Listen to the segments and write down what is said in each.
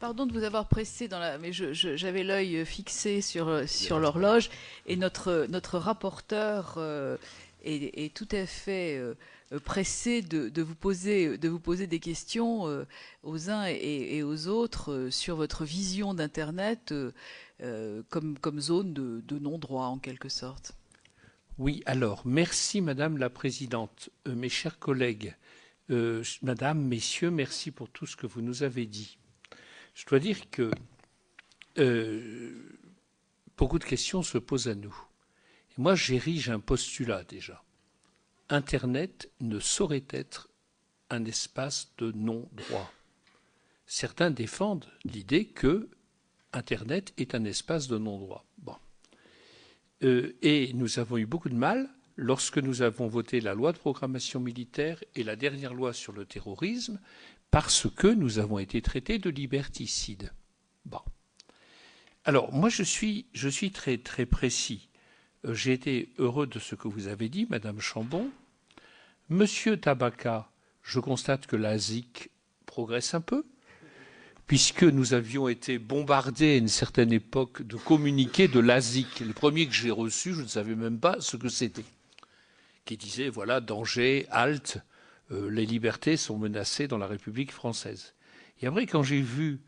Pardon de vous avoir pressé mais j'avais l'œil fixé sur l'horloge et notre rapporteur est tout à fait pressé de vous poser des questions aux uns et aux autres sur votre vision d'Internet comme zone de non-droit en quelque sorte. Oui, alors, merci Madame la Présidente. Mes chers collègues, Madame, Messieurs, merci pour tout ce que vous nous avez dit. Je dois dire que beaucoup de questions se posent à nous. Et moi, j'érige un postulat déjà. Internet ne saurait être un espace de non-droit. Certains défendent l'idée que Internet est un espace de non-droit. Bon. Et nous avons eu beaucoup de mal lorsque nous avons voté la loi de programmation militaire et la dernière loi sur le terrorisme parce que nous avons été traités de liberticides. Bon. Alors, moi, je suis très, très précis. J'ai été heureux de ce que vous avez dit, Madame Chambon. Monsieur Tabaka, je constate que la ZIC progresse un peu, puisque nous avions été bombardés à une certaine époque de communiqués de l'ASIC. Les premiers que j'ai reçus, je ne savais même pas ce que c'était, qui disaient, voilà, danger, halte, les libertés sont menacées dans la République française. Et après, quand j'ai vu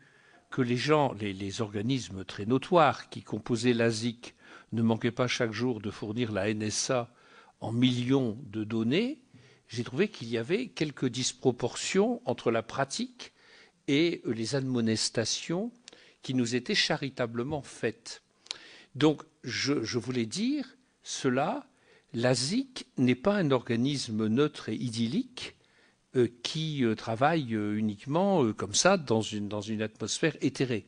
que les gens, les organismes très notoires qui composaient l'ASIC ne manquaient pas chaque jour de fournir la NSA en millions de données, j'ai trouvé qu'il y avait quelques disproportions entre la pratique et les admonestations qui nous étaient charitablement faites. Donc, je voulais dire cela, l'ASIC n'est pas un organisme neutre et idyllique qui travaille uniquement comme ça dans une atmosphère éthérée.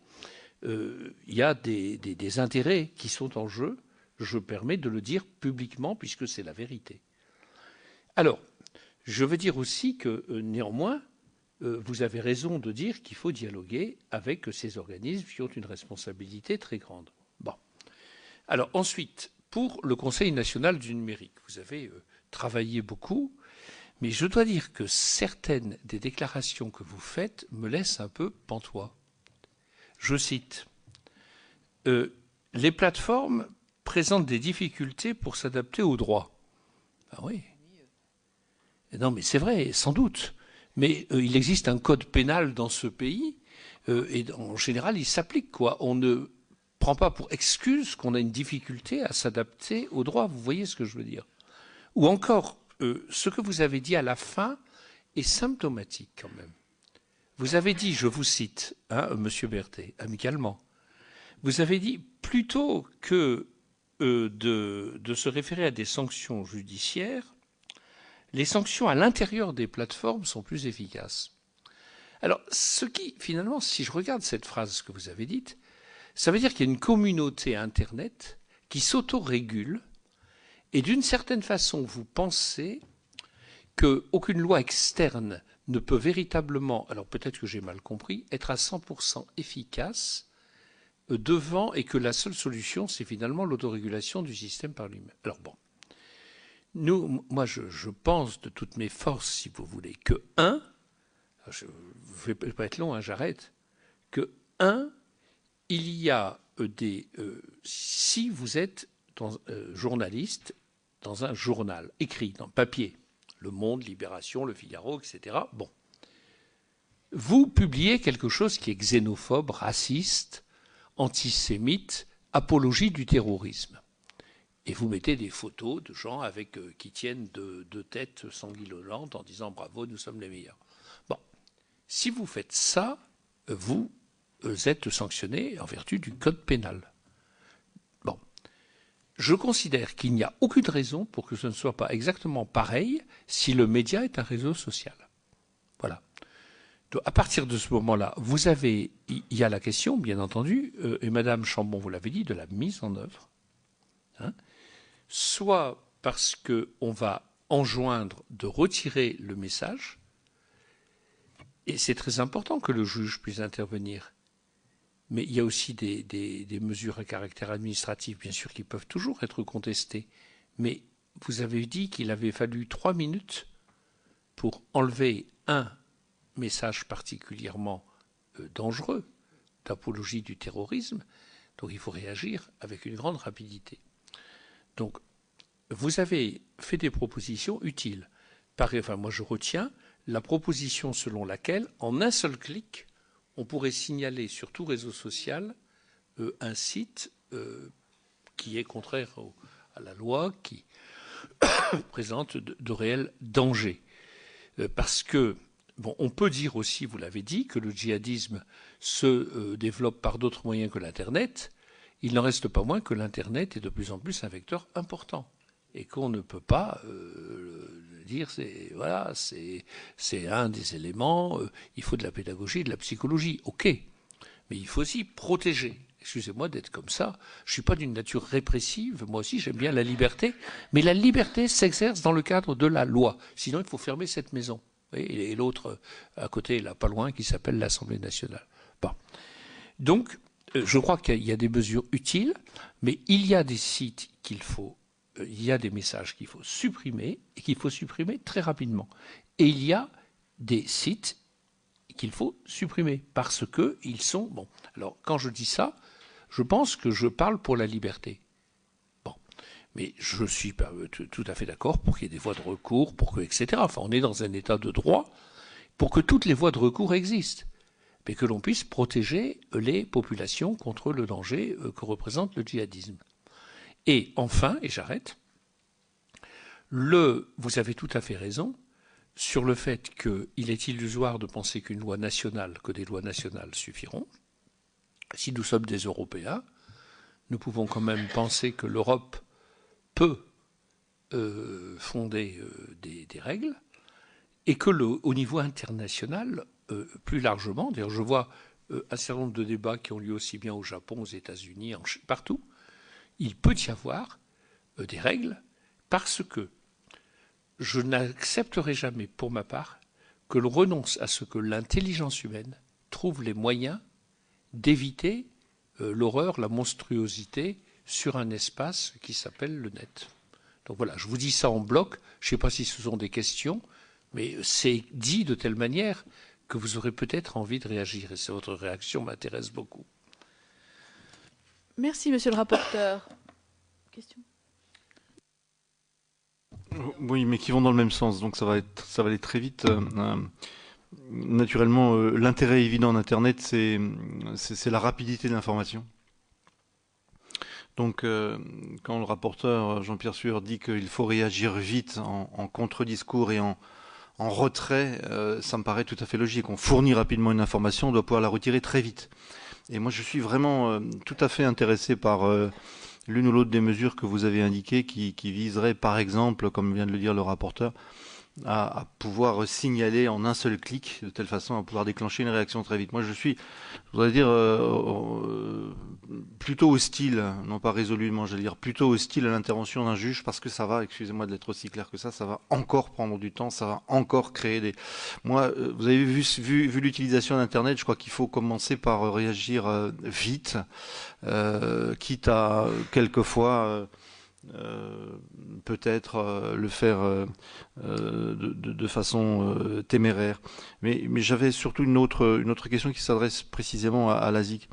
Il y a des intérêts qui sont en jeu, je permets de le dire publiquement puisque c'est la vérité. Alors, je veux dire aussi que néanmoins, vous avez raison de dire qu'il faut dialoguer avec ces organismes qui ont une responsabilité très grande. Bon. Alors ensuite, pour le Conseil national du numérique, vous avez travaillé beaucoup, mais je dois dire que certaines des déclarations que vous faites me laissent un peu pantois. Je cite, les plateformes présentent des difficultés pour s'adapter au droit. Ah oui. Non, mais c'est vrai, sans doute. Mais il existe un code pénal dans ce pays et en général, il s'applique, quoi. On ne prend pas pour excuse qu'on a une difficulté à s'adapter au droit. Vous voyez ce que je veux dire? Ou encore, ce que vous avez dit à la fin est symptomatique quand même. Vous avez dit, je vous cite, hein, Monsieur Berthet, amicalement, vous avez dit plutôt que de se référer à des sanctions judiciaires, les sanctions à l'intérieur des plateformes sont plus efficaces. Alors, ce qui, finalement, si je regarde cette phrase que vous avez dite, ça veut dire qu'il y a une communauté Internet qui s'autorégule et d'une certaine façon, vous pensez qu'aucune loi externe ne peut véritablement, alors peut-être que j'ai mal compris, être à 100% efficace devant et que la seule solution, c'est finalement l'autorégulation du système par lui-même. Alors bon. Moi, je pense de toutes mes forces, si vous voulez, que je ne vais pas être long, hein, j'arrête, que il y a si vous êtes journaliste dans un journal écrit, dans papier, Le Monde, Libération, Le Figaro, etc., bon, vous publiez quelque chose qui est xénophobe, raciste, antisémite, apologie du terrorisme. Et vous mettez des photos de gens qui tiennent deux têtes sanguinolentes en disant bravo, nous sommes les meilleurs. Bon, si vous faites ça, vous êtes sanctionné en vertu du code pénal. Bon, je considère qu'il n'y a aucune raison pour que ce ne soit pas exactement pareil si le média est un réseau social. Voilà. Donc, à partir de ce moment-là, il y a la question, bien entendu, et Madame Chambon, vous l'avez dit, de la mise en œuvre. Hein, soit parce qu'on va enjoindre de retirer le message, et c'est très important que le juge puisse intervenir, mais il y a aussi des mesures à caractère administratif, bien sûr, qui peuvent toujours être contestées, mais vous avez dit qu'il avait fallu 3 minutes pour enlever un message particulièrement dangereux, d'apologie du terrorisme, donc il faut réagir avec une grande rapidité. Donc, vous avez fait des propositions utiles. Moi, je retiens la proposition selon laquelle, en un seul clic, on pourrait signaler sur tout réseau social un site qui est contraire à la loi, qui présente de réels dangers. Parce que, bon, on peut dire aussi, vous l'avez dit, que le djihadisme se développe par d'autres moyens que l'Internet. Il n'en reste pas moins que l'Internet est de plus en plus un vecteur important. Et qu'on ne peut pas dire, c'est un des éléments, il faut de la pédagogie, de la psychologie, ok. Mais il faut aussi protéger. Excusez-moi d'être comme ça, je ne suis pas d'une nature répressive, moi aussi j'aime bien la liberté, mais la liberté s'exerce dans le cadre de la loi. Sinon il faut fermer cette maison. Et l'autre à côté, là, pas loin, qui s'appelle l'Assemblée nationale. Bon. Donc, je crois qu'il y a des mesures utiles, mais il y a des sites il y a des messages qu'il faut supprimer, et qu'il faut supprimer très rapidement. Et il y a des sites qu'il faut supprimer, parce qu'ils sont... Bon, alors, quand je dis ça, je pense que je parle pour la liberté. Bon, mais je suis tout à fait d'accord pour qu'il y ait des voies de recours, etc. Enfin, on est dans un état de droit pour que toutes les voies de recours existent, mais que l'on puisse protéger les populations contre le danger que représente le djihadisme. Et enfin, et j'arrête, vous avez tout à fait raison sur le fait qu'il est illusoire de penser que des lois nationales suffiront. Si nous sommes des Européens, nous pouvons quand même penser que l'Europe peut fonder des règles et que au niveau international, plus largement, d'ailleurs je vois un certain nombre de débats qui ont lieu aussi bien au Japon, aux États-Unis, partout, il peut y avoir des règles parce que je n'accepterai jamais, pour ma part, que l'on renonce à ce que l'intelligence humaine trouve les moyens d'éviter l'horreur, la monstruosité sur un espace qui s'appelle le net. Donc voilà, je vous dis ça en bloc. Je ne sais pas si ce sont des questions, mais c'est dit de telle manière que vous aurez peut-être envie de réagir. Et votre réaction m'intéresse beaucoup. Merci, monsieur le rapporteur. Question ? Oui, mais qui vont dans le même sens, donc ça va aller très vite. Naturellement, l'intérêt évident d'Internet, c'est la rapidité de l'information. Donc, quand le rapporteur Jean-Pierre Sueur dit qu'il faut réagir vite en contre-discours et en retrait, ça me paraît tout à fait logique. On fournit rapidement une information, on doit pouvoir la retirer très vite. Et moi, je suis vraiment tout à fait intéressé par l'une ou l'autre des mesures que vous avez indiquées qui viseraient, par exemple, comme vient de le dire le rapporteur, à pouvoir signaler en un seul clic, de telle façon à pouvoir déclencher une réaction très vite. Moi, je voudrais dire, plutôt hostile, non pas résolument, j'allais dire plutôt hostile à l'intervention d'un juge, parce que ça va, excusez-moi d'être aussi clair que ça va encore prendre du temps, ça va encore créer des... Moi, vous avez vu l'utilisation d'Internet, je crois qu'il faut commencer par réagir vite, quitte à quelquefois... peut-être le faire de façon téméraire. Mais j'avais surtout une autre question qui s'adresse précisément à l'ASIC.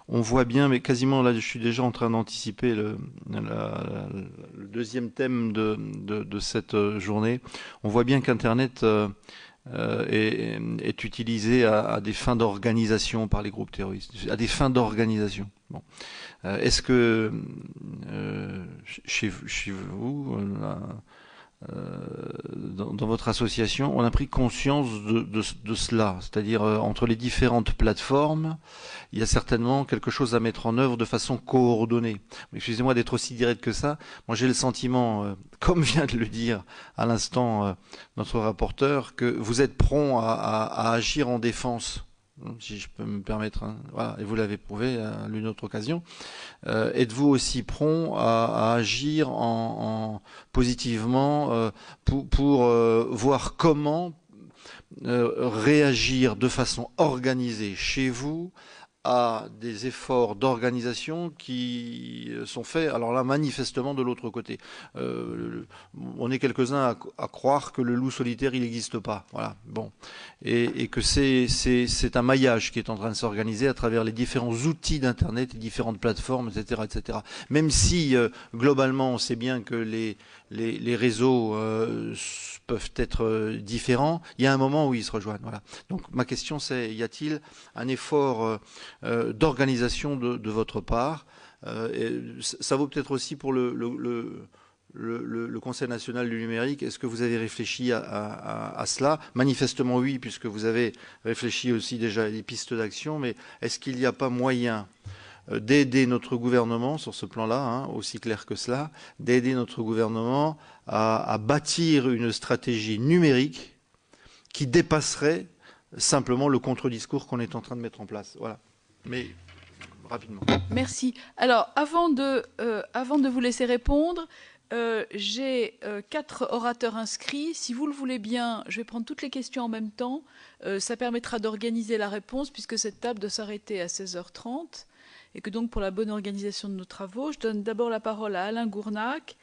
On voit bien, mais quasiment là, je suis déjà en train d'anticiper le deuxième thème de cette journée. On voit bien qu'Internet est utilisé à des fins d'organisation par les groupes terroristes, à des fins d'organisation. Bon. Est-ce que chez vous, dans votre association, on a pris conscience de cela? C'est-à-dire, entre les différentes plateformes, il y a certainement quelque chose à mettre en œuvre de façon coordonnée. Excusez-moi d'être aussi direct que ça. Moi, j'ai le sentiment, comme vient de le dire à l'instant notre rapporteur, que vous êtes prompt à agir en défense. Si je peux me permettre, hein. Voilà, et vous l'avez prouvé à l'une autre occasion. Êtes-vous aussi prompt à agir positivement pour voir comment réagir de façon organisée chez vous à des efforts d'organisation qui sont faits, alors là, manifestement de l'autre côté. On est quelques-uns à croire que le loup solitaire, il n'existe pas. Voilà. Bon. Et que c'est un maillage qui est en train de s'organiser à travers les différents outils d'Internet, les différentes plateformes, etc., etc. Même si, globalement, on sait bien que les réseaux peuvent être différents, il y a un moment où ils se rejoignent. Voilà. Donc ma question c'est, y a-t-il un effort d'organisation de votre part ça vaut peut-être aussi pour le Conseil national du numérique. Est-ce que vous avez réfléchi à cela? Manifestement oui, puisque vous avez réfléchi aussi déjà à des pistes d'action, mais est-ce qu'il n'y a pas moyen d'aider notre gouvernement sur ce plan-là, hein, aussi clair que cela, d'aider notre gouvernement à bâtir une stratégie numérique qui dépasserait simplement le contre-discours qu'on est en train de mettre en place. Voilà. Mais rapidement. Merci. Alors, avant de vous laisser répondre, j'ai 4 orateurs inscrits. Si vous le voulez bien, je vais prendre toutes les questions en même temps. Ça permettra d'organiser la réponse, puisque cette table doit s'arrêter à 16h30. Et que donc, pour la bonne organisation de nos travaux, je donne d'abord la parole à Alain Gournac,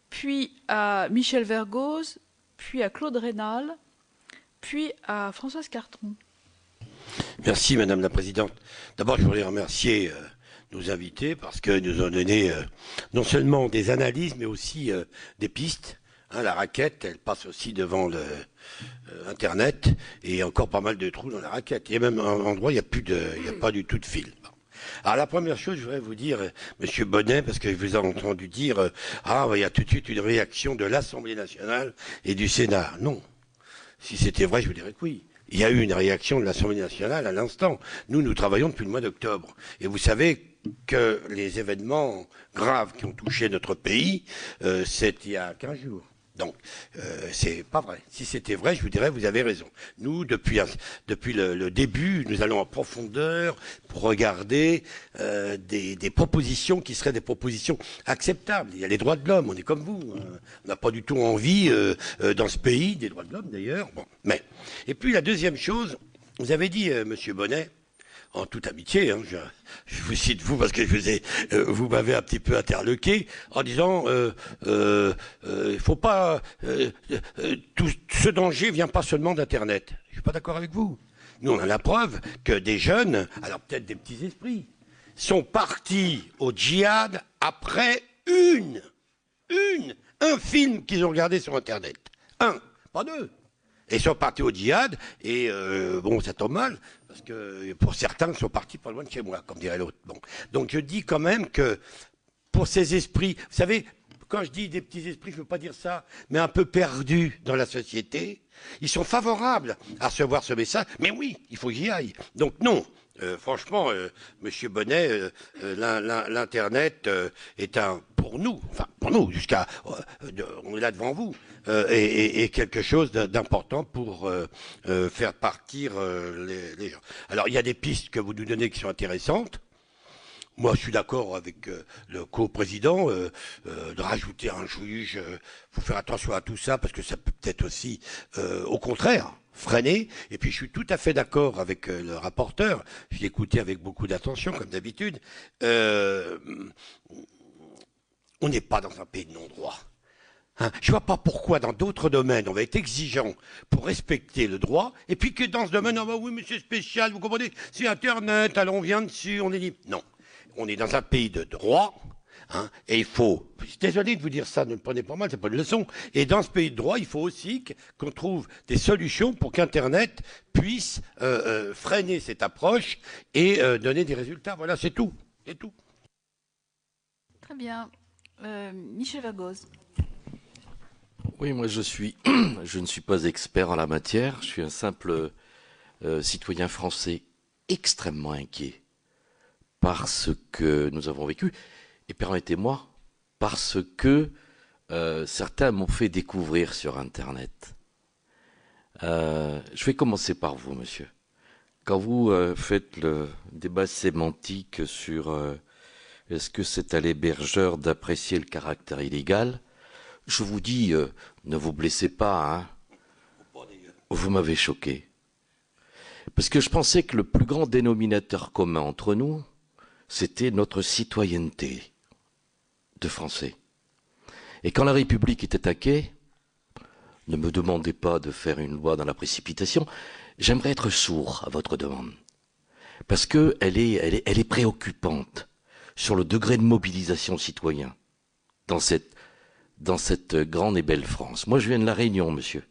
puis à Michel Vergoz, puis à Claude Rénal, puis à Françoise Cartron. Merci Madame la Présidente. D'abord, je voudrais remercier nos invités parce qu'ils nous ont donné non seulement des analyses, mais aussi des pistes. Hein, la raquette, elle passe aussi devant Internet et encore pas mal de trous dans la raquette. Il y a même un endroit, il n'y a pas du tout de fil. Alors la première chose, je voudrais vous dire, Monsieur Bonnet, parce que je vous ai entendu dire, il y a tout de suite une réaction de l'Assemblée nationale et du Sénat. Non. Si c'était vrai, je vous dirais que oui. Il y a eu une réaction de l'Assemblée nationale à l'instant. Nous travaillons depuis le mois d'octobre. Et vous savez que les événements graves qui ont touché notre pays, c'est il y a 15 jours. Donc, c'est pas vrai. Si c'était vrai, je vous dirais, vous avez raison. Nous, depuis le début, nous allons en profondeur pour regarder des propositions qui seraient des propositions acceptables. Il y a les droits de l'homme, on est comme vous. Hein. On n'a pas du tout envie, dans ce pays, des droits de l'homme d'ailleurs. Bon, mais. Et puis la deuxième chose, vous avez dit, Monsieur Bonnet, en toute amitié, hein, je vous cite vous parce que vous m'avez un petit peu interloqué en disant il faut pas tout ce danger vient pas seulement d'Internet. Je suis pas d'accord avec vous. Nous on a la preuve que des jeunes, alors peut-être des petits esprits, sont partis au djihad après un film qu'ils ont regardé sur Internet. Un, pas deux. Et ils sont partis au djihad, et bon, ça tombe mal, parce que pour certains, ils sont partis pas loin de chez moi, comme dirait l'autre. Bon. Donc je dis quand même que pour ces esprits, vous savez, quand je dis des petits esprits, je ne veux pas dire ça, mais un peu perdus dans la société, ils sont favorables à recevoir ce message, mais oui, il faut que j'y aille. Donc non. Franchement, Monsieur Bonnet, l'Internet est pour nous, jusqu'à, on est là devant vous, et quelque chose d'important pour faire partir les gens. Alors, il y a des pistes que vous nous donnez qui sont intéressantes. Moi, je suis d'accord avec le co-président de rajouter un juge. Faut faire attention à tout ça parce que ça peut peut-être aussi, au contraire, freiner. Et puis, je suis tout à fait d'accord avec le rapporteur. Je l'ai écouté avec beaucoup d'attention, comme d'habitude. On n'est pas dans un pays de non-droit. Hein, je vois pas pourquoi dans d'autres domaines on va être exigeant pour respecter le droit et puis que dans ce domaine, oh bah oui mais c'est spécial, vous comprenez, c'est Internet, alors on vient dessus, on est libre. Non, on est dans un pays de droit, hein, et il faut, je suis désolé de vous dire ça, ne le prenez pas mal, c'est pas une leçon, et dans ce pays de droit, il faut aussi qu'on trouve des solutions pour qu'Internet puisse freiner cette approche et donner des résultats. Voilà, c'est tout. C'est tout. Très bien. Michel Vergoz. Oui, moi je ne suis pas expert en la matière, je suis un simple citoyen français extrêmement inquiet par ce que nous avons vécu, et permettez-moi, parce que certains m'ont fait découvrir sur Internet. Je vais commencer par vous, monsieur. Quand vous faites le débat sémantique sur est-ce que c'est à l'hébergeur d'apprécier le caractère illégal, je vous dis, ne vous blessez pas, hein. Vous m'avez choqué. Parce que je pensais que le plus grand dénominateur commun entre nous, c'était notre citoyenneté de Français. Et quand la République est attaquée, ne me demandez pas de faire une loi dans la précipitation, j'aimerais être sourd à votre demande. Parce qu'elle est préoccupante sur le degré de mobilisation citoyen dans cette grande et belle France. Moi, je viens de La Réunion, monsieur,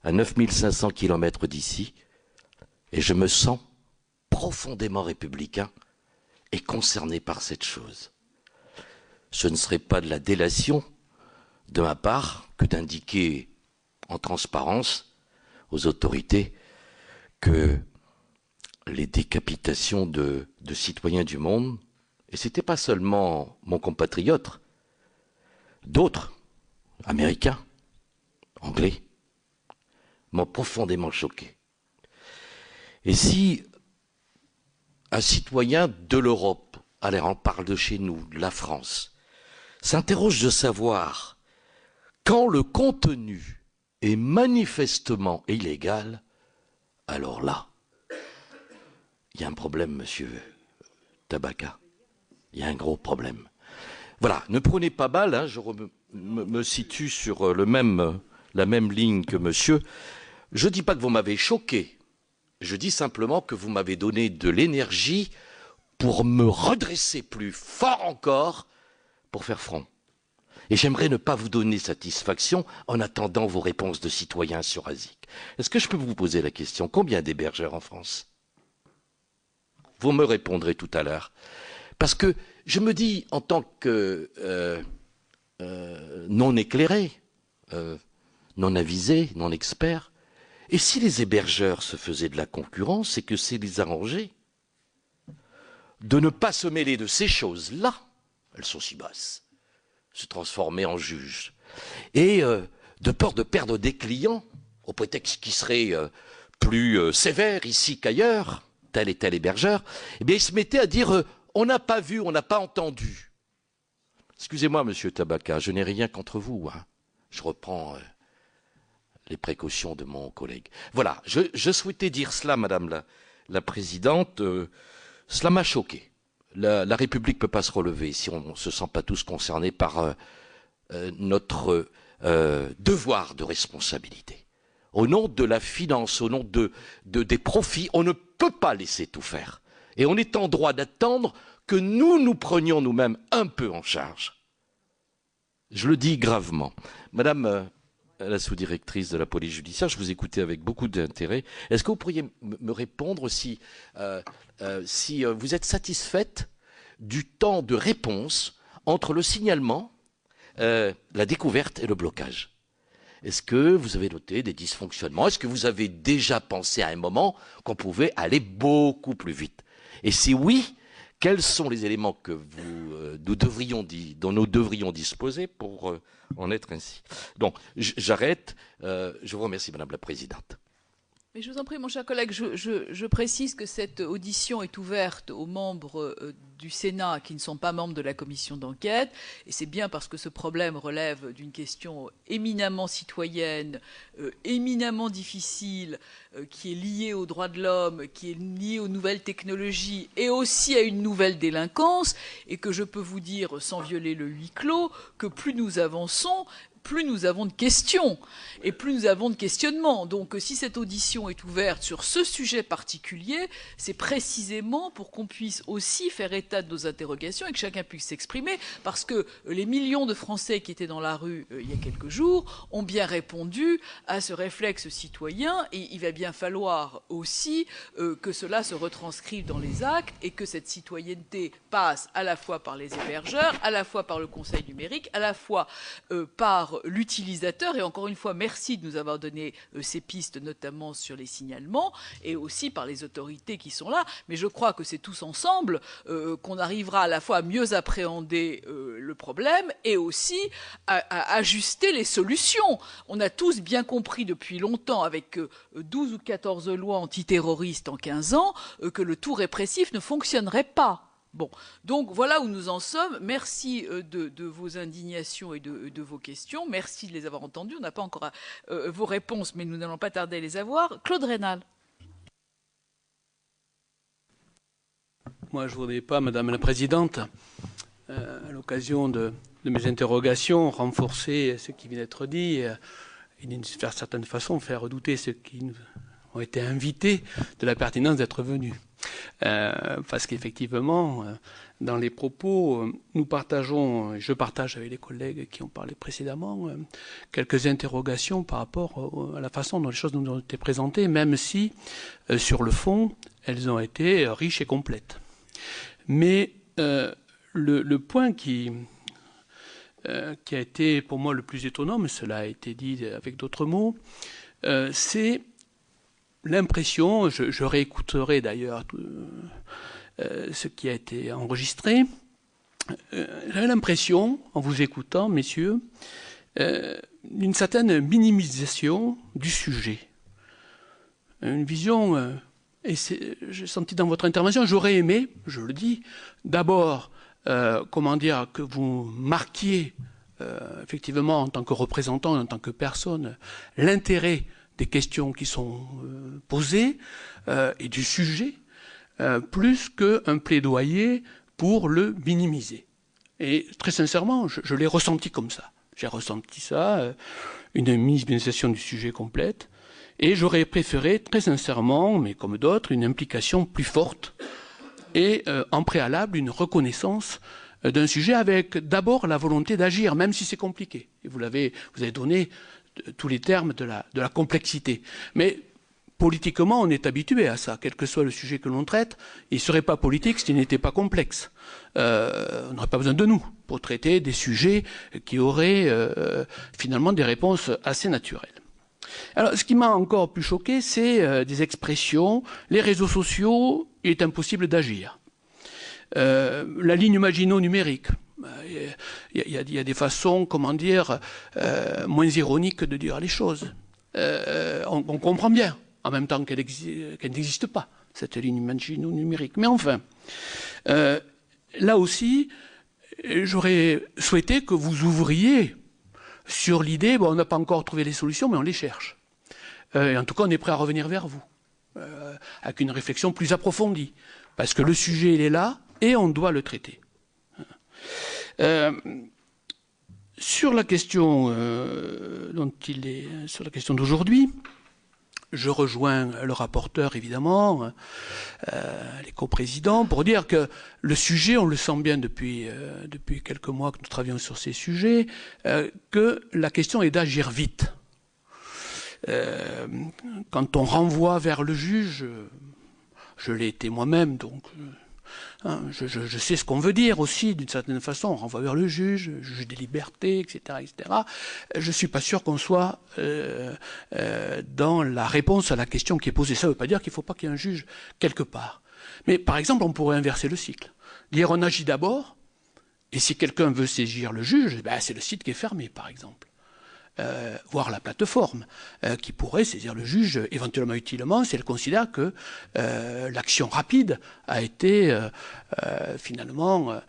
à 9500 kilomètres d'ici, et je me sens profondément républicain et concerné par cette chose. Ce ne serait pas de la délation de ma part que d'indiquer en transparence aux autorités que les décapitations de citoyens du monde, et c'était pas seulement mon compatriote, d'autres, américains, anglais, m'ont profondément choqué. Et si un citoyen de l'Europe, allez, on parle de chez nous, de la France, s'interroge de savoir quand le contenu est manifestement illégal, alors là, il y a un problème, monsieur Tabaka. Il y a un gros problème. Voilà, ne prenez pas mal, hein, je me situe sur la même ligne que monsieur. Je ne dis pas que vous m'avez choqué. Je dis simplement que vous m'avez donné de l'énergie pour me redresser plus fort encore pour faire front. Et j'aimerais ne pas vous donner satisfaction en attendant vos réponses de citoyens sur ASIC. Est-ce que je peux vous poser la question, combien d'hébergeurs en France? Vous me répondrez tout à l'heure. Parce que je me dis, en tant que non éclairé, non avisé, non expert, et si les hébergeurs se faisaient de la concurrence, c'est que c'est les arranger de ne pas se mêler de ces choses-là, elles sont si basses, se transformer en juges, et de peur de perdre des clients, au prétexte qu'ils seraient plus sévères ici qu'ailleurs, tel et tel hébergeur, eh bien ils se mettaient à dire on n'a pas vu, on n'a pas entendu. Excusez-moi, monsieur Tabaka, je n'ai rien contre vous, hein. Je reprends les précautions de mon collègue. Voilà, je souhaitais dire cela, madame la présidente. Cela m'a choqué. La République ne peut pas se relever si on ne se sent pas tous concernés par notre devoir de responsabilité. Au nom de la finance, au nom des profits, on ne peut pas laisser tout faire. Et on est en droit d'attendre que nous prenions nous-mêmes un peu en charge. Je le dis gravement. Madame la sous-directrice de la police judiciaire, je vous écoutais avec beaucoup d'intérêt. Est-ce que vous pourriez me répondre si vous êtes satisfaite du temps de réponse entre le signalement, la découverte et le blocage? Est-ce que vous avez noté des dysfonctionnements? Est-ce que vous avez déjà pensé à un moment qu'on pouvait aller beaucoup plus vite? Et si oui, quels sont les éléments que dont nous devrions disposer pour en être ainsi? Donc, j'arrête. Je vous remercie, Madame la Présidente. Mais je vous en prie, mon cher collègue, je précise que cette audition est ouverte aux membres du Sénat qui ne sont pas membres de la commission d'enquête, et c'est bien parce que ce problème relève d'une question éminemment citoyenne, éminemment difficile, qui est liée aux droits de l'homme, qui est liée aux nouvelles technologies et aussi à une nouvelle délinquance, et que je peux vous dire, sans violer le huis clos, que plus nous avançons, plus nous avons de questions et plus nous avons de questionnements. Donc si cette audition est ouverte sur ce sujet particulier, c'est précisément pour qu'on puisse aussi faire état de nos interrogations et que chacun puisse s'exprimer, parce que les millions de Français qui étaient dans la rue il y a quelques jours ont bien répondu à ce réflexe citoyen, et il va bien falloir aussi que cela se retranscrive dans les actes et que cette citoyenneté passe à la fois par les hébergeurs, à la fois par le conseil numérique, à la fois par l'utilisateur. Et encore une fois, merci de nous avoir donné ces pistes, notamment sur les signalements, et aussi par les autorités qui sont là. Mais je crois que c'est tous ensemble qu'on arrivera à la fois à mieux appréhender le problème et aussi à ajuster les solutions. On a tous bien compris depuis longtemps, avec 12 ou 14 lois antiterroristes en 15 ans, que le tout répressif ne fonctionnerait pas. Bon, donc voilà où nous en sommes. Merci de vos indignations et de vos questions. Merci de les avoir entendues. On n'a pas encore vos réponses, mais nous n'allons pas tarder à les avoir. Claude Raynal. Moi, je ne voudrais pas, Madame la Présidente, à l'occasion de mes interrogations, renforcer ce qui vient d'être dit et d'une certaine façon faire douter ceux qui ont été invités de la pertinence d'être venus. Parce qu'effectivement, dans les propos, nous partageons, je partage avec les collègues qui ont parlé précédemment, quelques interrogations par rapport à la façon dont les choses nous ont été présentées, même si, sur le fond, elles ont été riches et complètes. Mais le point qui a été pour moi le plus étonnant, mais cela a été dit avec d'autres mots, c'est l'impression, je réécouterai d'ailleurs ce qui a été enregistré, j'ai l'impression, en vous écoutant, messieurs, d'une certaine minimisation du sujet. Une vision, et j'ai senti dans votre intervention, j'aurais aimé, je le dis, d'abord, comment dire, que vous marquiez, effectivement, en tant que représentant, en tant que personne, l'intérêt des questions qui sont posées et du sujet, plus qu'un plaidoyer pour le minimiser. Et très sincèrement, je l'ai ressenti comme ça. J'ai ressenti ça, une minimisation du sujet complète, et j'aurais préféré, très sincèrement, mais comme d'autres, une implication plus forte et en préalable une reconnaissance d'un sujet avec d'abord la volonté d'agir, même si c'est compliqué. Et vous avez donné tous les termes de la complexité. Mais politiquement, on est habitué à ça, quel que soit le sujet que l'on traite. Il ne serait pas politique s'il n'était pas complexe. On n'aurait pas besoin de nous pour traiter des sujets qui auraient finalement des réponses assez naturelles. Alors, ce qui m'a encore plus choqué, c'est des expressions. Les réseaux sociaux, il est impossible d'agir. La ligne Maginot numérique. Il y a des façons, comment dire, moins ironiques de dire les choses. On comprend bien, en même temps qu'elle n'existe pas, cette ligne Maginot numérique. Mais enfin, là aussi, j'aurais souhaité que vous ouvriez sur l'idée, bon, on n'a pas encore trouvé les solutions, mais on les cherche. Et en tout cas, on est prêt à revenir vers vous, avec une réflexion plus approfondie. Parce que le sujet, il est là, et on doit le traiter. Sur la question sur la question d'aujourd'hui, je rejoins le rapporteur évidemment, les coprésidents, pour dire que le sujet, on le sent bien depuis quelques mois que nous travaillons sur ces sujets, que la question est d'agir vite. Quand on renvoie vers le juge, je l'ai été moi-même, donc je sais ce qu'on veut dire aussi, d'une certaine façon. On renvoie vers le juge des libertés, etc., etc. Je ne suis pas sûr qu'on soit dans la réponse à la question qui est posée. Ça ne veut pas dire qu'il ne faut pas qu'il y ait un juge quelque part. Mais par exemple, on pourrait inverser le cycle. Dire on agit d'abord, et si quelqu'un veut saisir le juge, ben, c'est le site qui est fermé, par exemple. Voire la plateforme, qui pourrait saisir le juge éventuellement utilement si elle considère que l'action rapide a été finalement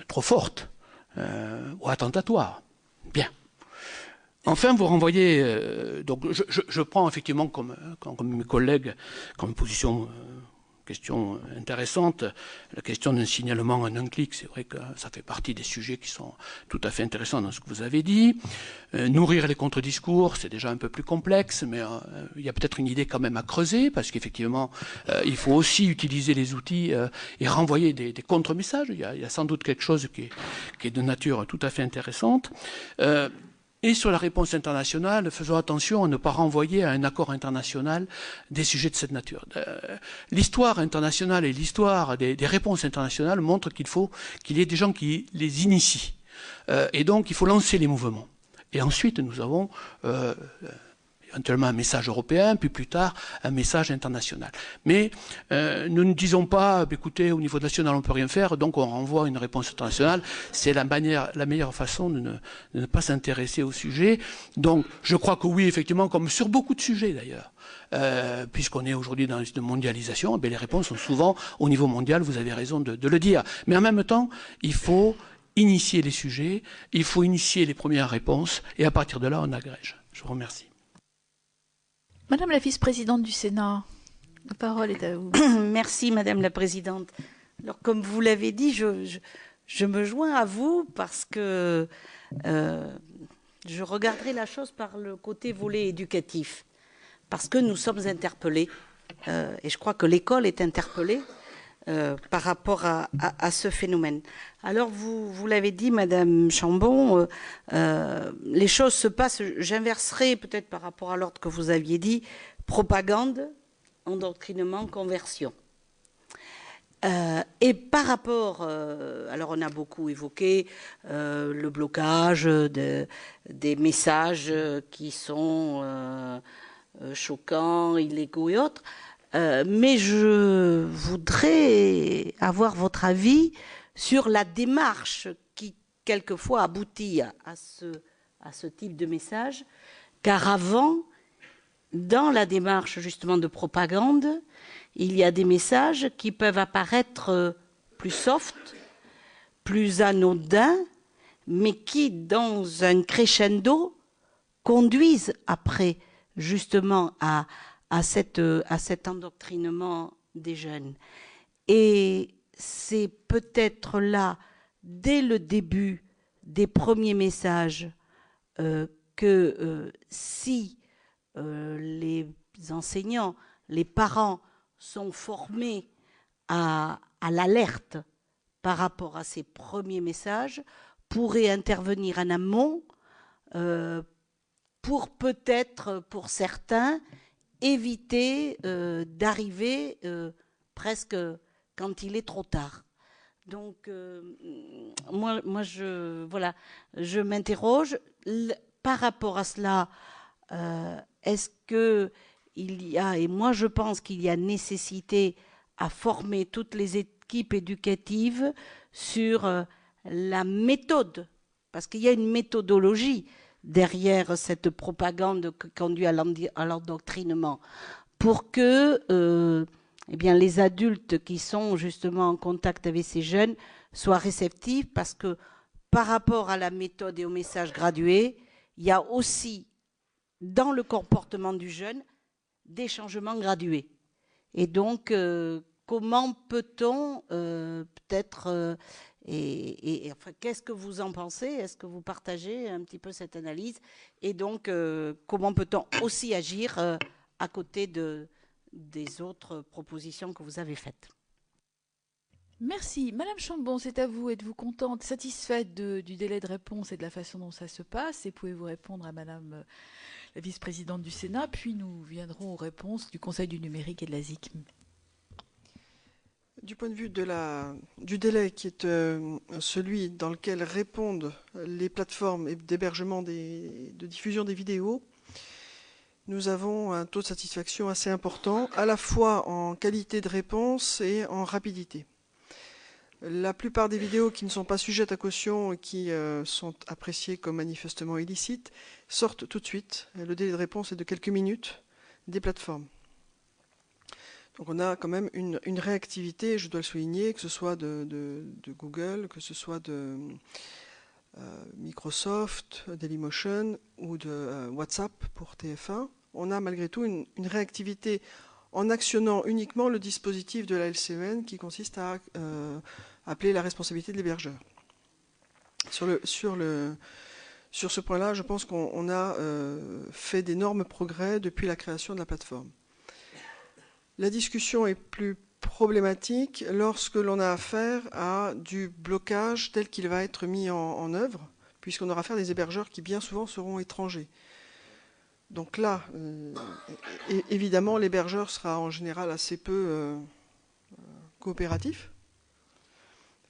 trop forte ou attentatoire. Bien. Enfin, vous renvoyez... donc je prends effectivement comme mes collègues comme position... question intéressante, la question d'un signalement en un clic, c'est vrai que ça fait partie des sujets qui sont tout à fait intéressants dans ce que vous avez dit. Nourrir les contre-discours, c'est déjà un peu plus complexe, mais il y a peut-être une idée quand même à creuser, parce qu'effectivement, il faut aussi utiliser les outils et renvoyer des contre-messages. Il y a sans doute quelque chose qui est de nature tout à fait intéressante. Et sur la réponse internationale, faisons attention à ne pas renvoyer à un accord international des sujets de cette nature. L'histoire internationale et l'histoire des réponses internationales montrent qu'il y ait des gens qui les initient. Et donc, il faut lancer les mouvements. Et ensuite, nous avons éventuellement un message européen, puis plus tard, un message international. Mais nous ne disons pas, écoutez, au niveau national, on ne peut rien faire, donc on renvoie une réponse internationale. C'est la meilleure façon de ne pas s'intéresser au sujet. Donc, je crois que oui, effectivement, comme sur beaucoup de sujets d'ailleurs, puisqu'on est aujourd'hui dans une mondialisation, eh les réponses sont souvent au niveau mondial, vous avez raison de le dire. Mais en même temps, il faut initier les sujets, il faut initier les premières réponses, et à partir de là, on agrège. Je vous remercie. Madame la vice-présidente du Sénat, La parole est à vous. Merci, Madame la Présidente. Alors, comme vous l'avez dit, je me joins à vous parce que je regarderai la chose par le côté volet éducatif. Parce que nous sommes interpellés, et je crois que l'école est interpellée par rapport à ce phénomène. Alors, vous l'avez dit, Madame Chambon, les choses se passent, j'inverserai peut-être par rapport à l'ordre que vous aviez dit, propagande, endoctrinement, conversion. Et par rapport, alors on a beaucoup évoqué le blocage des messages qui sont choquants, illégaux et autres, mais je voudrais avoir votre avis sur la démarche qui quelquefois aboutit à ce type de message, car avant, dans la démarche justement de propagande, il y a des messages qui peuvent apparaître plus soft, plus anodins, mais qui, dans un crescendo, conduisent après justement à cet endoctrinement des jeunes. Et c'est peut-être là, dès le début des premiers messages, que si les enseignants, les parents sont formés à l'alerte par rapport à ces premiers messages, pourraient intervenir en amont pour peut-être, pour certains, éviter d'arriver presque quand il est trop tard. Donc, moi je m'interroge par rapport à cela. Est-ce que il y a, et moi je pense qu'il y a nécessité à former toutes les équipes éducatives sur la méthode, parce qu'il y a une méthodologie derrière cette propagande qui conduit à l'endoctrinement, pour que eh bien, les adultes qui sont justement en contact avec ces jeunes soient réceptifs, parce que par rapport à la méthode et au message gradué, il y a aussi dans le comportement du jeune des changements gradués. Et donc, comment peut-on peut-être... enfin, qu'est-ce que vous en pensez? Est-ce que vous partagez un petit peu cette analyse? Et donc, comment peut-on aussi agir à côté des autres propositions que vous avez faites? Merci. Madame Chambon, c'est à vous. Êtes-vous contente, satisfaite du délai de réponse et de la façon dont ça se passe? Et pouvez-vous répondre à Madame la vice-présidente du Sénat? Puis nous viendrons aux réponses du Conseil du numérique et de la SIC. Du point de vue du délai qui est celui dans lequel répondent les plateformes d'hébergement de diffusion des vidéos, nous avons un taux de satisfaction assez important, à la fois en qualité de réponse et en rapidité. La plupart des vidéos qui ne sont pas sujettes à caution et qui sont appréciées comme manifestement illicites sortent tout de suite. Le délai de réponse est de quelques minutes des plateformes. Donc on a quand même une réactivité, je dois le souligner, que ce soit de Google, que ce soit de Microsoft, Dailymotion ou de WhatsApp pour TF1. On a malgré tout une réactivité en actionnant uniquement le dispositif de la LCEN qui consiste à appeler la responsabilité de l'hébergeur. Sur ce point-là, je pense qu'on a fait d'énormes progrès depuis la création de la plateforme. La discussion est plus problématique lorsque l'on a affaire à du blocage tel qu'il va être mis en œuvre, puisqu'on aura affaire à des hébergeurs qui bien souvent seront étrangers. Donc là, évidemment, l'hébergeur sera en général assez peu coopératif,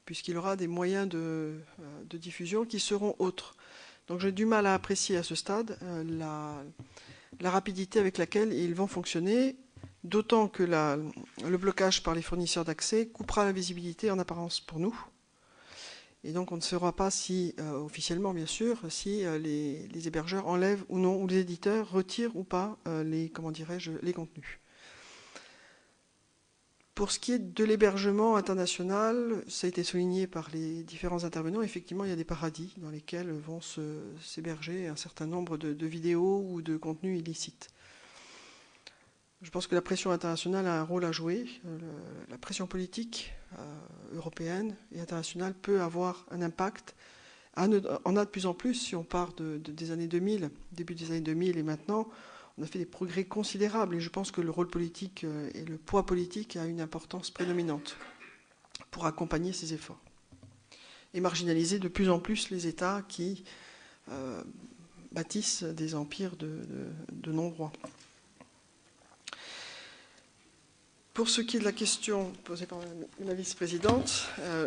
puisqu'il aura des moyens de diffusion qui seront autres. Donc j'ai du mal à apprécier à ce stade la rapidité avec laquelle ils vont fonctionner, d'autant que le blocage par les fournisseurs d'accès coupera la visibilité en apparence pour nous. Et donc on ne saura pas si, officiellement bien sûr, si les hébergeurs enlèvent ou non, ou les éditeurs retirent ou pas les contenus. Pour ce qui est de l'hébergement international, ça a été souligné par les différents intervenants, effectivement il y a des paradis dans lesquels vont s'héberger un certain nombre de vidéos ou de contenus illicites. Je pense que la pression internationale a un rôle à jouer. La pression politique européenne et internationale peut avoir un impact. On a de plus en plus, si on part des années 2000, début des années 2000 et maintenant, on a fait des progrès considérables. Et je pense que le rôle politique et le poids politique a une importance prédominante pour accompagner ces efforts. Et marginaliser de plus en plus les États qui bâtissent des empires de non-droit. Pour ce qui est de la question posée par la vice-présidente,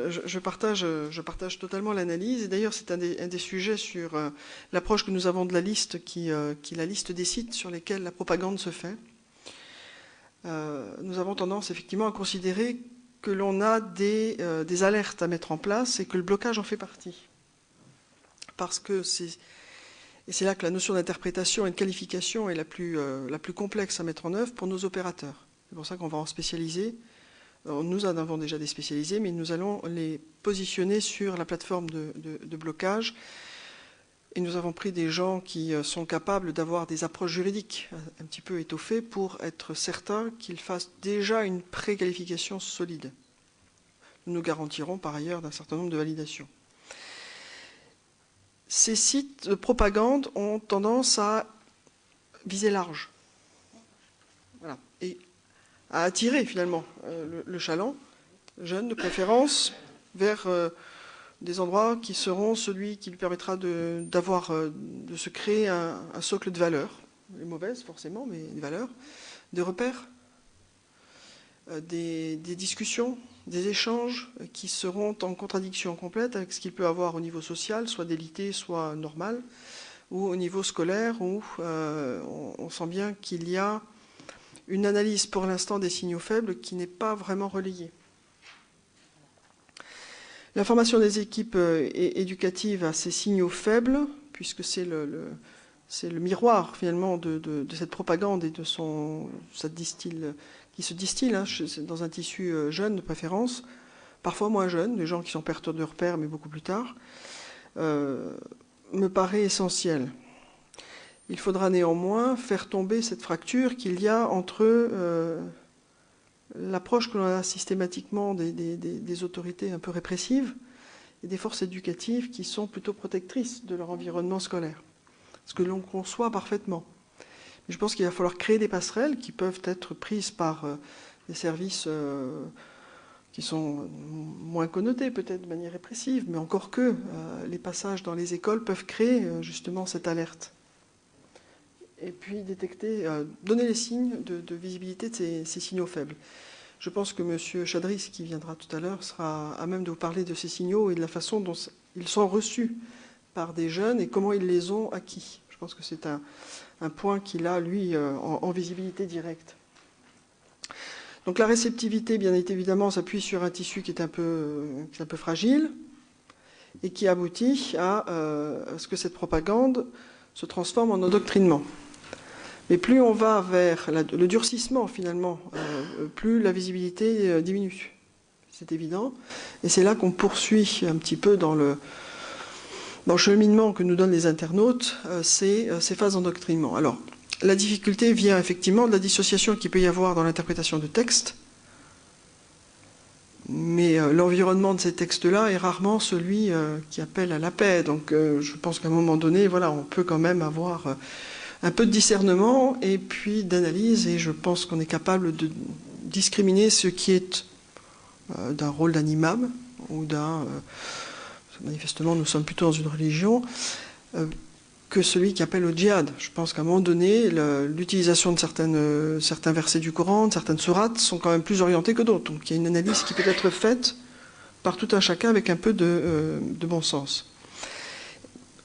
je partage totalement l'analyse. Et d'ailleurs, c'est un des sujets sur l'approche que nous avons de la liste, qui est la liste des sites sur lesquels la propagande se fait. Nous avons tendance effectivement à considérer que l'on a des alertes à mettre en place et que le blocage en fait partie. Parce que c'est là que la notion d'interprétation et de qualification est la plus complexe à mettre en œuvre pour nos opérateurs. C'est pour ça qu'on va en spécialiser. Nous en avons déjà des spécialisés, mais nous allons les positionner sur la plateforme de blocage. Et nous avons pris des gens qui sont capables d'avoir des approches juridiques un petit peu étoffées pour être certains qu'ils fassent déjà une préqualification solide. Nous nous garantirons par ailleurs d'un certain nombre de validations. Ces sites de propagande ont tendance à viser large. Voilà. Et à attirer finalement le chaland, jeune de préférence, vers des endroits qui seront celui qui lui permettra de se créer un socle de valeurs, les mauvaises forcément, mais des valeurs, des repères, des discussions, des échanges qui seront en contradiction complète avec ce qu'il peut avoir au niveau social, soit délité, soit normal, ou au niveau scolaire, où on sent bien qu'il y a une analyse pour l'instant des signaux faibles qui n'est pas vraiment relayée. La formation des équipes éducatives à ces signaux faibles, puisque c'est le miroir finalement de cette propagande et de qui se distille dans un tissu jeune de préférence, parfois moins jeune, des gens qui sont pertes de repères mais beaucoup plus tard, me paraît essentiel. Il faudra néanmoins faire tomber cette fracture qu'il y a entre l'approche que l'on a systématiquement des autorités un peu répressives et des forces éducatives qui sont plutôt protectrices de leur environnement scolaire. Ce que l'on conçoit parfaitement. Mais je pense qu'il va falloir créer des passerelles qui peuvent être prises par des services qui sont moins connotés peut-être de manière répressive, mais encore que les passages dans les écoles peuvent créer justement cette alerte. Et puis détecter, donner les signes de visibilité de ces signaux faibles. Je pense que M. Chadris, qui viendra tout à l'heure, sera à même de vous parler de ces signaux et de la façon dont ils sont reçus par des jeunes et comment ils les ont acquis. Je pense que c'est un point qu'il a, lui, en visibilité directe. Donc la réceptivité, bien évidemment, s'appuie sur un tissu qui est un peu fragile et qui aboutit à ce que cette propagande se transforme en endoctrinement. Mais plus on va vers le durcissement, finalement, plus la visibilité diminue. C'est évident. Et c'est là qu'on poursuit un petit peu dans le cheminement que nous donnent les internautes, ces phases d'endoctrinement. Alors, la difficulté vient effectivement de la dissociation qu'il peut y avoir dans l'interprétation de textes. Mais l'environnement de ces textes-là est rarement celui qui appelle à la paix. Donc je pense qu'à un moment donné, voilà, on peut quand même avoir un peu de discernement et puis d'analyse. Et je pense qu'on est capable de discriminer ce qui est d'un rôle d'animam ou manifestement, nous sommes plutôt dans une religion que celui qui appelle au djihad. Je pense qu'à un moment donné, l'utilisation de certains versets du Coran, de certaines sourates, sont quand même plus orientés que d'autres. Donc il y a une analyse qui peut être faite par tout un chacun avec un peu de bon sens.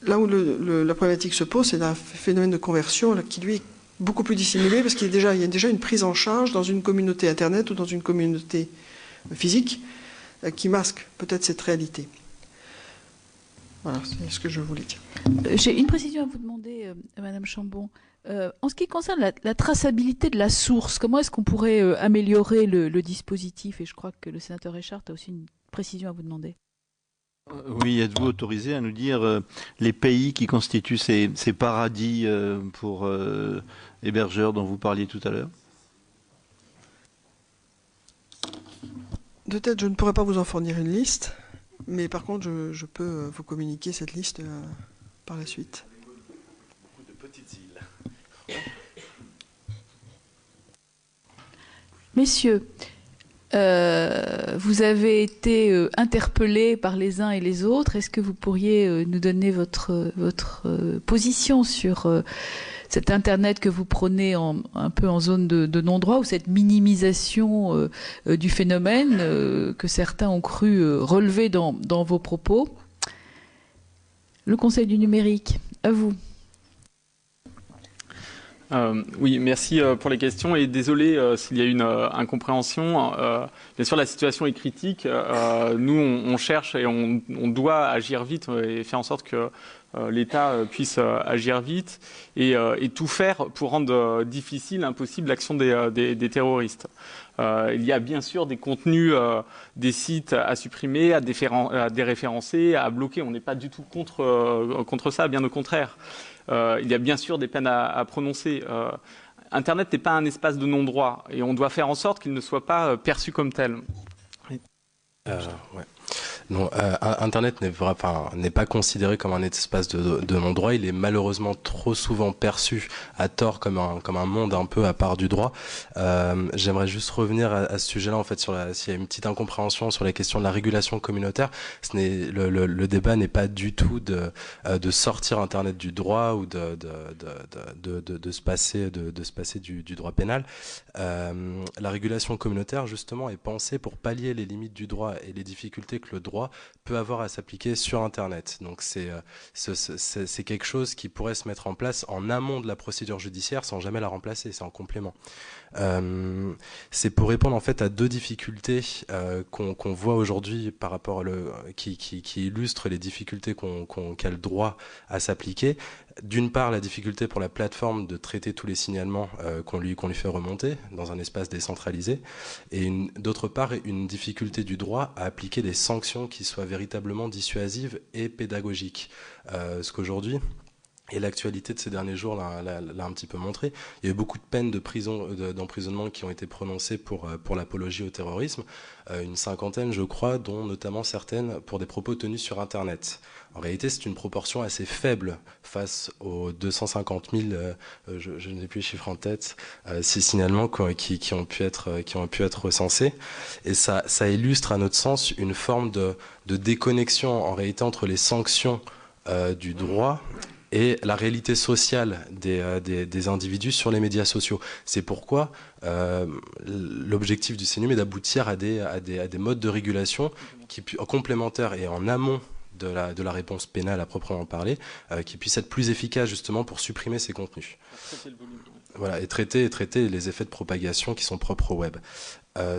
Là où la problématique se pose, c'est un phénomène de conversion qui, lui, est beaucoup plus dissimulé, parce qu'il y a déjà une prise en charge dans une communauté Internet ou dans une communauté physique qui masque peut-être cette réalité. Voilà, c'est ce que je voulais dire. J'ai une précision à vous demander, Madame Chambon. En ce qui concerne la traçabilité de la source, comment est-ce qu'on pourrait améliorer le dispositif? Et je crois que le sénateur Richard a aussi une précision à vous demander. Oui, êtes-vous autorisé à nous dire les pays qui constituent ces paradis pour hébergeurs dont vous parliez tout à l'heure? De tête, je ne pourrais pas vous en fournir une liste, mais par contre, je peux vous communiquer cette liste par la suite. Beaucoup de petites îles. Messieurs, vous avez été interpellés par les uns et les autres. Est-ce que vous pourriez nous donner votre position sur cet Internet que vous prenez un peu en zone de non-droit, ou cette minimisation du phénomène que certains ont cru relever dans vos propos? Le Conseil du numérique, à vous. Oui, merci pour les questions et désolé s'il y a une incompréhension. Bien sûr, la situation est critique. Nous, on cherche et on doit agir vite et faire en sorte que l'État puisse agir vite et tout faire pour rendre difficile, impossible l'action des terroristes. Il y a bien sûr des contenus, des sites à supprimer, à déréférencer, à bloquer. On n'est pas du tout contre ça, bien au contraire. Il y a bien sûr des peines à prononcer. Internet n'est pas un espace de non-droit et on doit faire en sorte qu'il ne soit pas perçu comme tel. Ouais. Non, Internet n'est pas considéré comme un espace de non-droit. Il est malheureusement trop souvent perçu à tort comme un monde un peu à part du droit. J'aimerais juste revenir à ce sujet-là, en fait, s'il y a une petite incompréhension sur la question de la régulation communautaire. Le débat n'est pas du tout de sortir Internet du droit ou de se passer du droit pénal. La régulation communautaire, justement, est pensée pour pallier les limites du droit et les difficultés que le droit peut avoir à s'appliquer sur Internet. Donc c'est quelque chose qui pourrait se mettre en place en amont de la procédure judiciaire sans jamais la remplacer, c'est en complément. C'est pour répondre en fait à deux difficultés qu'on voit aujourd'hui par rapport qui illustrent les difficultés qu'a le droit à s'appliquer. D'une part, la difficulté pour la plateforme de traiter tous les signalements qu'on lui fait remonter dans un espace décentralisé, et d'autre part, une difficulté du droit à appliquer des sanctions qui soient véritablement dissuasives et pédagogiques. Ce qu'aujourd'hui, et l'actualité de ces derniers jours l'a un petit peu montré, il y a eu beaucoup de peines d'emprisonnement qui ont été prononcées pour l'apologie au terrorisme, une cinquantaine je crois, dont notamment certaines pour des propos tenus sur Internet. En réalité, c'est une proportion assez faible face aux 250 000, je n'ai plus les chiffres en tête, ces signalements qui ont pu être recensés. Et ça illustre à notre sens une forme de déconnexion en réalité entre les sanctions du droit et la réalité sociale des individus sur les médias sociaux. C'est pourquoi l'objectif du CNUM est d'aboutir à des modes de régulation complémentaires et en amont de la réponse pénale à proprement parler, qui puissent être plus efficaces justement pour supprimer ces contenus. Voilà, et traiter les effets de propagation qui sont propres au web.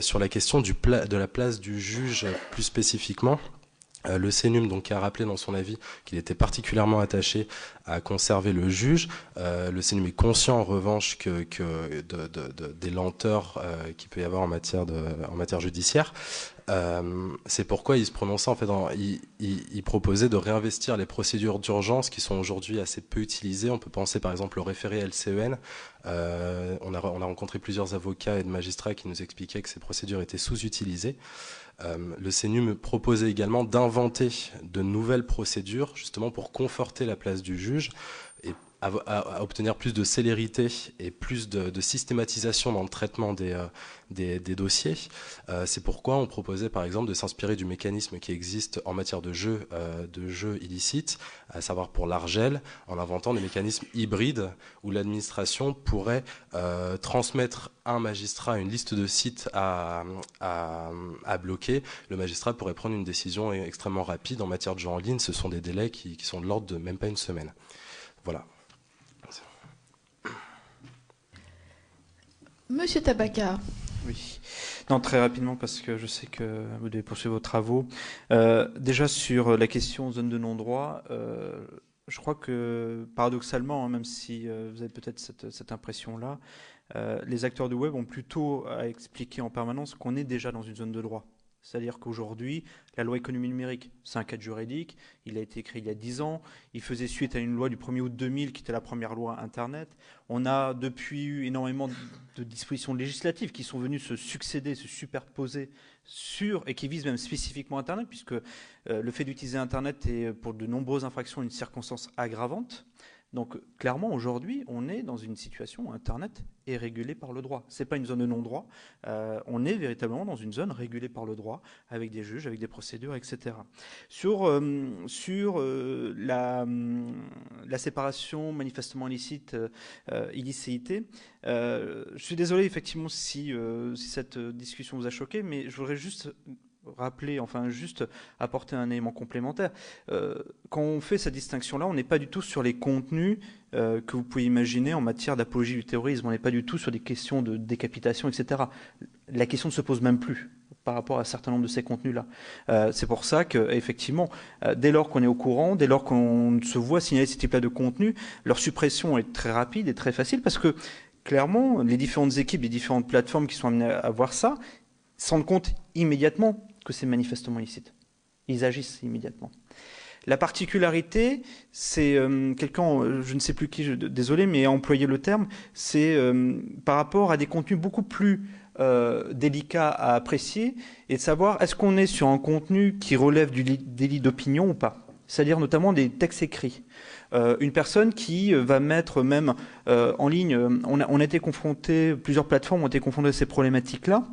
Sur la question de la place du juge plus spécifiquement, le CNUM donc a rappelé dans son avis qu'il était particulièrement attaché à conserver le juge. Le CNUM est conscient en revanche des lenteurs qu'il peut y avoir en matière judiciaire. C'est pourquoi il se prononçait en fait, il proposait de réinvestir les procédures d'urgence qui sont aujourd'hui assez peu utilisées. On peut penser par exemple au référé LCEN. On a rencontré plusieurs avocats et de magistrats qui nous expliquaient que ces procédures étaient sous-utilisées. Le CNUM proposait également d'inventer de nouvelles procédures justement pour conforter la place du juge et à obtenir plus de célérité et plus de systématisation dans le traitement des dossiers. C'est pourquoi on proposait par exemple de s'inspirer du mécanisme qui existe en matière de jeux illicites, à savoir pour l'Argel, en inventant des mécanismes hybrides où l'administration pourrait transmettre à un magistrat une liste de sites à bloquer. Le magistrat pourrait prendre une décision extrêmement rapide en matière de jeux en ligne. Ce sont des délais qui sont de l'ordre de même pas une semaine. Voilà. Monsieur Tabaka. Oui. Non, très rapidement, parce que je sais que vous devez poursuivre vos travaux. Déjà, sur la question zone de non-droit, je crois que, paradoxalement, même si vous avez peut-être cette impression-là, les acteurs du web ont plutôt à expliquer en permanence qu'on est déjà dans une zone de droit. C'est-à-dire qu'aujourd'hui, la loi économie numérique, c'est un cadre juridique, il a été écrit il y a 10 ans, il faisait suite à une loi du 1er août 2000 qui était la première loi Internet. On a depuis eu énormément de dispositions législatives qui sont venues se succéder, se superposer sur, et qui visent même spécifiquement Internet, puisque le fait d'utiliser Internet est pour de nombreuses infractions une circonstance aggravante. Donc clairement, aujourd'hui, on est dans une situation où Internet est régulé par le droit. Ce n'est pas une zone de non-droit, on est véritablement dans une zone régulée par le droit, avec des juges, avec des procédures, etc. Sur la séparation manifestement illicite, illicéité, je suis désolé effectivement si cette discussion vous a choqué, mais je voudrais juste rappeler, enfin juste apporter un élément complémentaire. Quand on fait cette distinction-là, on n'est pas du tout sur les contenus que vous pouvez imaginer en matière d'apologie du terrorisme. On n'est pas du tout sur des questions de décapitation, etc. La question ne se pose même plus par rapport à un certain nombre de ces contenus-là. C'est pour ça qu'effectivement, dès lors qu'on est au courant, dès lors qu'on se voit signaler ces types-là de contenus, leur suppression est très rapide et très facile parce que clairement, les différentes équipes, les différentes plateformes qui sont amenées à voir ça, se rendent compte immédiatement que c'est manifestement illicite. Ils agissent immédiatement. La particularité, c'est quelqu'un, je ne sais plus qui, désolé, mais a employé le terme, c'est par rapport à des contenus beaucoup plus délicats à apprécier, et de savoir est-ce qu'on est sur un contenu qui relève du délit d'opinion ou pas. C'est-à-dire notamment des textes écrits. Une personne qui va mettre même en ligne, on a été confronté, plusieurs plateformes ont été confrontées à ces problématiques-là,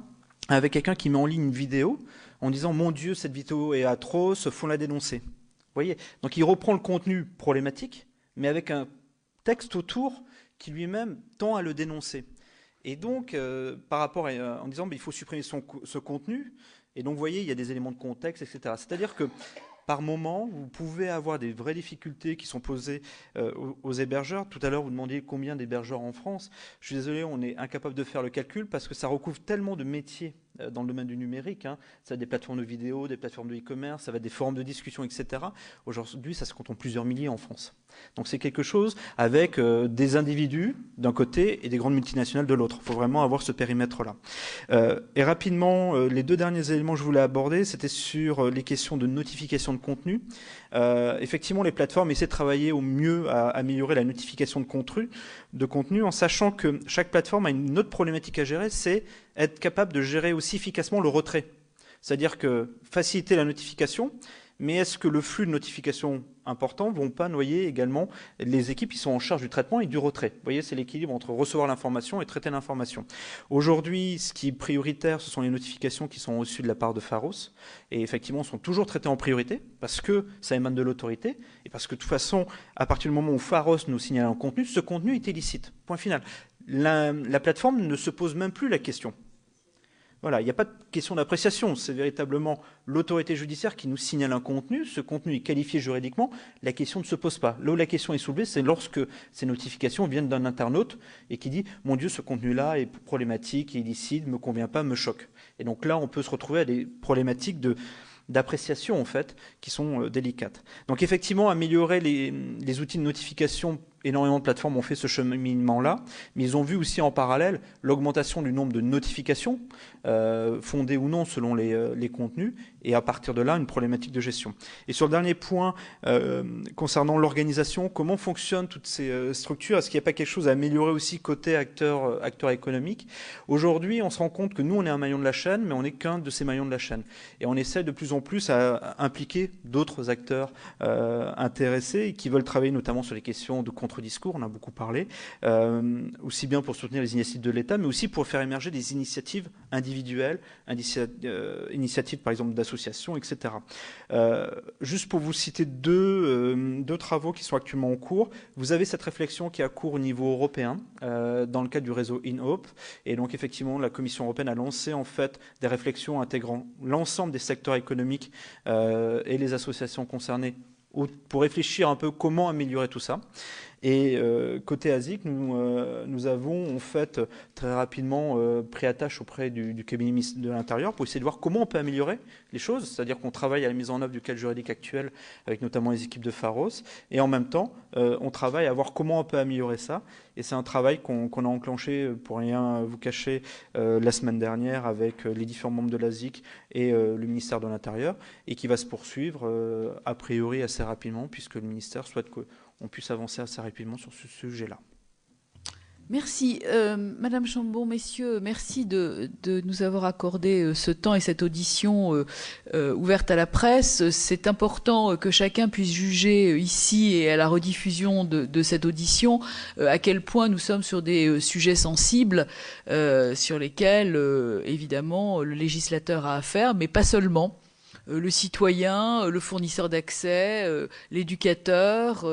avec quelqu'un qui met en ligne une vidéo en disant « Mon Dieu, cette vidéo est atroce, faut la dénoncer ». Vous voyez ? Donc il reprend le contenu problématique, mais avec un texte autour qui lui-même tend à le dénoncer. Et donc, par rapport en disant « Il faut supprimer ce contenu », et donc vous voyez, il y a des éléments de contexte, etc. C'est-à-dire que par moment, vous pouvez avoir des vraies difficultés qui sont posées aux hébergeurs. Tout à l'heure, vous demandiez combien d'hébergeurs en France. Je suis désolé, on est incapable de faire le calcul parce que ça recouvre tellement de métiers dans le domaine du numérique. Ça va des plateformes de vidéo, des plateformes de e-commerce, ça va des forums de discussion, etc. Aujourd'hui, ça se compte en plusieurs milliers en France. Donc c'est quelque chose avec des individus d'un côté et des grandes multinationales de l'autre. Il faut vraiment avoir ce périmètre-là. Et rapidement, les deux derniers éléments que je voulais aborder, c'était sur les questions de notification de contenu. Effectivement, les plateformes essaient de travailler au mieux à améliorer la notification de contenu en sachant que chaque plateforme a une autre problématique à gérer, c'est être capable de gérer aussi efficacement le retrait. C'est-à-dire que faciliter la notification, mais est-ce que le flux de notifications importants ne vont pas noyer également les équipes qui sont en charge du traitement et du retrait? Vous voyez, c'est l'équilibre entre recevoir l'information et traiter l'information. Aujourd'hui, ce qui est prioritaire, ce sont les notifications qui sont reçues de la part de Pharos, et effectivement, sont toujours traitées en priorité, parce que ça émane de l'autorité, et parce que de toute façon, à partir du moment où Pharos nous signale un contenu, ce contenu est illicite. Point final. La plateforme ne se pose même plus la question. Voilà, il n'y a pas de question d'appréciation, c'est véritablement l'autorité judiciaire qui nous signale un contenu, ce contenu est qualifié juridiquement, la question ne se pose pas. Là où la question est soulevée, c'est lorsque ces notifications viennent d'un internaute et qui dit « Mon Dieu, ce contenu-là est problématique, illicite, ne me convient pas, me choque ». Et donc là, on peut se retrouver à des problématiques d'appréciation, en fait, qui sont délicates. Donc effectivement, améliorer les outils de notification, énormément de plateformes ont fait ce cheminement-là, mais ils ont vu aussi en parallèle l'augmentation du nombre de notifications, fondées ou non selon les contenus, et à partir de là, une problématique de gestion. Et sur le dernier point, concernant l'organisation, comment fonctionnent toutes ces structures? Est-ce qu'il n'y a pas quelque chose à améliorer aussi côté acteurs économiques? Aujourd'hui, on se rend compte que nous, on est un maillon de la chaîne, mais on n'est qu'un de ces maillons de la chaîne. Et on essaie de plus en plus à impliquer d'autres acteurs intéressés et qui veulent travailler notamment sur les questions de contre-discours, on a beaucoup parlé, aussi bien pour soutenir les initiatives de l'État, mais aussi pour faire émerger des initiatives individuelles, initiatives par exemple d'associations, etc. Juste pour vous citer deux travaux qui sont actuellement en cours, vous avez cette réflexion qui est à cours au niveau européen, dans le cadre du réseau InHope, et donc effectivement la Commission européenne a lancé en fait des réflexions intégrant l'ensemble des secteurs économiques et les associations concernées pour réfléchir un peu comment améliorer tout ça. Et côté ASIC, nous avons en fait très rapidement pris attache auprès du cabinet de l'Intérieur pour essayer de voir comment on peut améliorer les choses, c'est-à-dire qu'on travaille à la mise en œuvre du cadre juridique actuel avec notamment les équipes de Pharos, et en même temps, on travaille à voir comment on peut améliorer ça. Et c'est un travail qu'on a enclenché, pour rien vous cacher, la semaine dernière avec les différents membres de l'ASIC et le ministère de l'Intérieur, et qui va se poursuivre a priori assez rapidement, puisque le ministère souhaite qu'on puisse avancer assez rapidement sur ce sujet-là. Merci. Madame Chambon, messieurs, merci de nous avoir accordé ce temps et cette audition ouverte à la presse. C'est important que chacun puisse juger ici et à la rediffusion de cette audition à quel point nous sommes sur des sujets sensibles sur lesquels, évidemment, le législateur a affaire, mais pas seulement. Le citoyen, le fournisseur d'accès, l'éducateur,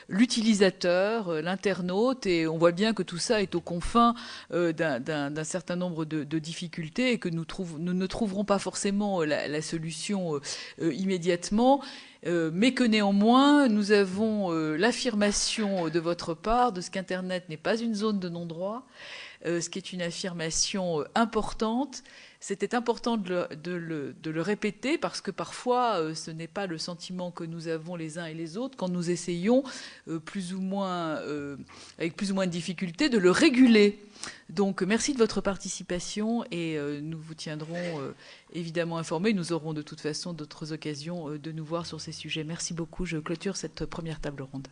l'utilisateur, l'internaute, et on voit bien que tout ça est aux confins d'un certain nombre de difficultés et que nous ne trouverons pas forcément la solution immédiatement. Mais que néanmoins, nous avons l'affirmation de votre part de ce qu'Internet n'est pas une zone de non-droit, ce qui est une affirmation importante. C'était important de le répéter parce que parfois, ce n'est pas le sentiment que nous avons les uns et les autres quand nous essayons, avec plus ou moins de difficulté, de le réguler. Donc, merci de votre participation et nous vous tiendrons évidemment informés. Nous aurons de toute façon d'autres occasions de nous voir sur ces sujets. Merci beaucoup. Je clôture cette première table ronde.